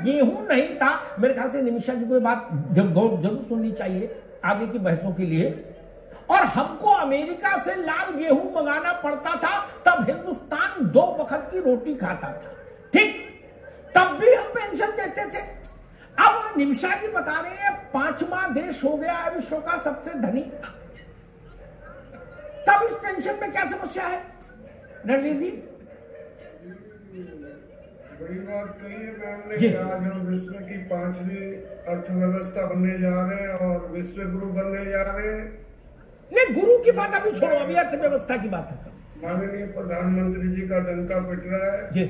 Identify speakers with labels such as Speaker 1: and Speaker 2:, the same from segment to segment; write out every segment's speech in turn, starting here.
Speaker 1: गेहूं नहीं था। मेरे ख्याल से निमिषा जी को ये बात जरूर सुननी चाहिए आगे की बहसों के लिए। और हमको अमेरिका से लाल गेहूं मंगाना पड़ता था, तब हिंदुस्तान 2 वक्त की रोटी खाता था, ठीक, तब भी हम पेंशन देते थे। अब निमिषा जी बता रहे हैं 5वां देश हो गया है विश्व का सबसे धनी, तब इस पेंशन में क्या समस्या है रणवीर जी?
Speaker 2: बड़ी बात कही है मैम ने कि आज हम विश्व की 5वीं अर्थव्यवस्था बनने जा रहे हैं और विश्व गुरु बनने जा रहे हैं।
Speaker 1: नहीं, गुरु की बात अभी छोड़ो, अभी अर्थव्यवस्था की बात है।
Speaker 2: माननीय प्रधानमंत्री जी का डंका पिट रहा है।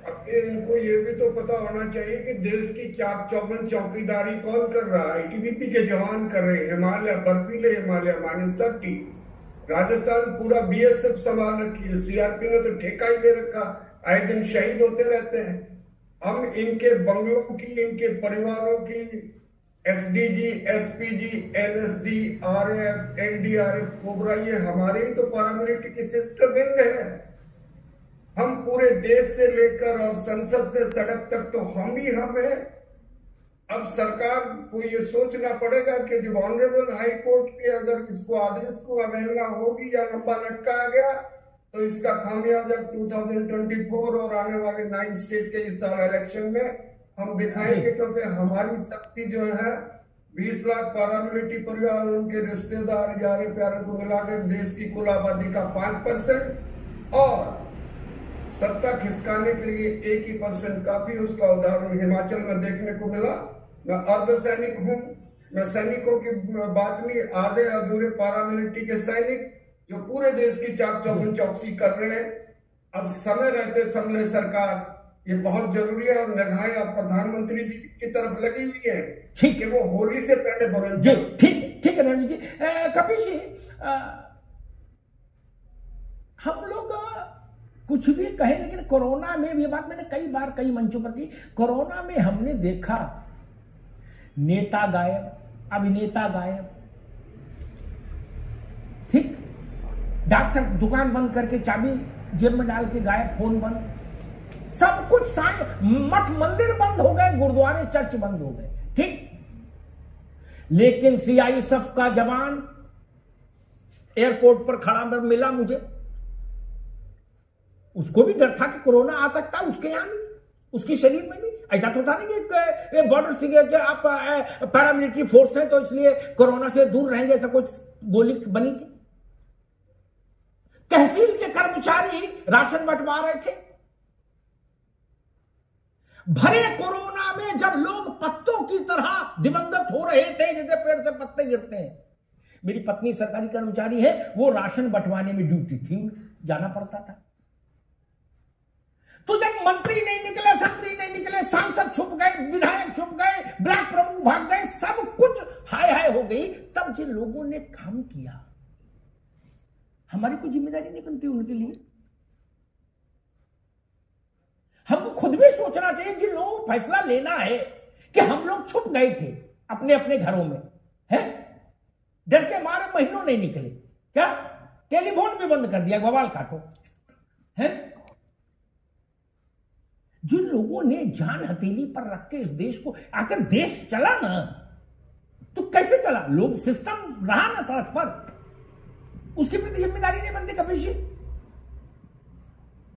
Speaker 2: अब इनको ये भी तो पता होना चाहिए कि देश की चाक चौबंद चौकीदारी कौन कर रहा है? आईटीबीपी के जवान कर रहे हैं। हिमालय, बर्फीले हिमालय, -30, राजस्थान पूरा बीएसएफ संभाल रखी है। सीआरपी ने तो ठेका ही ले रखा, आए दिन शहीद होते रहते हैं। हम इनके बंगलों की, इनके परिवारों की SDG, SPG, NSG, RF, NDRF, cobra, ये हमारे ही तो पैरामिलिट्री सिस्टम विंग है। हम पूरे देश से लेकर और संसद से सड़क तक तो हम ही हम हैं। अब सरकार को ये सोचना पड़ेगा कि जब ऑनरेबल हाई कोर्ट के अगर इसको आदेश को अवहेलना होगी या लंबा लटकाया गया तो इसका खामियाजा 2024 और आने वाले 9 स्टेट के इस साल इलेक्शन में हम दिखाएंगे, क्योंकि हमारी शक्ति जो है 20 लाख पैरामिलिट्री परिवार, उनके रिश्तेदार, यारे प्यारे को मिलाकर देश की कुल आबादी का 5% और सत्ता खिसकाने के लिए 1% काफी। उसका उदाहरण हिमाचल में देखने को मिला। मैं अर्धसैनिक हूं, मैं सैनिकों की बात नहीं, आधे अधूरे पैरामिलिट्री के सैनिक जो पूरे देश की चाक चौबंद चौकसी कर रहे हैं। अब समय रहते संभले सरकार, ये बहुत जरूरी है। और निगाहें अब प्रधानमंत्री जी की तरफ लगी हुई है, ठीक है, वो होली से पहले बोले जी।
Speaker 1: ठीक है रणवीर जी। कपिल जी, हम लोग कुछ भी कहे, लेकिन कोरोना में भी, बात मैंने कई बार कई मंचों पर की, कोरोना में हमने देखा नेता गायब, अभिनेता गायब, ठीक, डॉक्टर दुकान बंद करके चाबी जेब में डाल के गायब, फोन बंद, सब कुछ, मठ मंदिर बंद हो गए, गुरुद्वारे चर्च बंद हो गए, ठीक। लेकिन सीआईएसएफ का जवान एयरपोर्ट पर खड़ा मिला मुझे, उसको भी डर था कि कोरोना आ सकता है उसके यहां भी, उसके शरीर में भी। ऐसा तो था नहीं कि बॉर्डर से कि आप पैरामिलिट्री फोर्स हैं तो इसलिए कोरोना से दूर रहेंगे, ऐसा कुछ गोली बनी थी। तहसील के कर्मचारी राशन बंटवा रहे थे। भरे कोरोना में जब लोग पत्तों की तरह दिवंगत हो रहे थे, जैसे पेड़ से पत्ते गिरते हैं, मेरी पत्नी सरकारी कर्मचारी है, वो राशन बंटवाने में ड्यूटी थी, जाना पड़ता था। तो जब मंत्री नहीं निकले, संतरी नहीं निकले, सांसद छुप गए, विधायक छुप गए, ब्लॉक प्रमुख भाग गए, सब कुछ हाय हाय हो गई, तब जिन लोगों ने काम किया, हमारी कोई जिम्मेदारी नहीं बनती उनके लिए? हमको खुद भी सोचना चाहिए, जिन लोगों को फैसला लेना है कि हम लोग छुप गए थे अपने अपने घरों में, है, डर के मारे महीनों नहीं निकले, क्या टेलीफोन भी बंद कर दिया, बवाल काटो, है। जिन लोगों ने जान हथेली पर रख के इस देश को, आखिर देश चला ना तो कैसे चला? लोग, सिस्टम रहा ना सड़क पर, उसकी प्रति जिम्मेदारी नहीं बनती कपिल जी?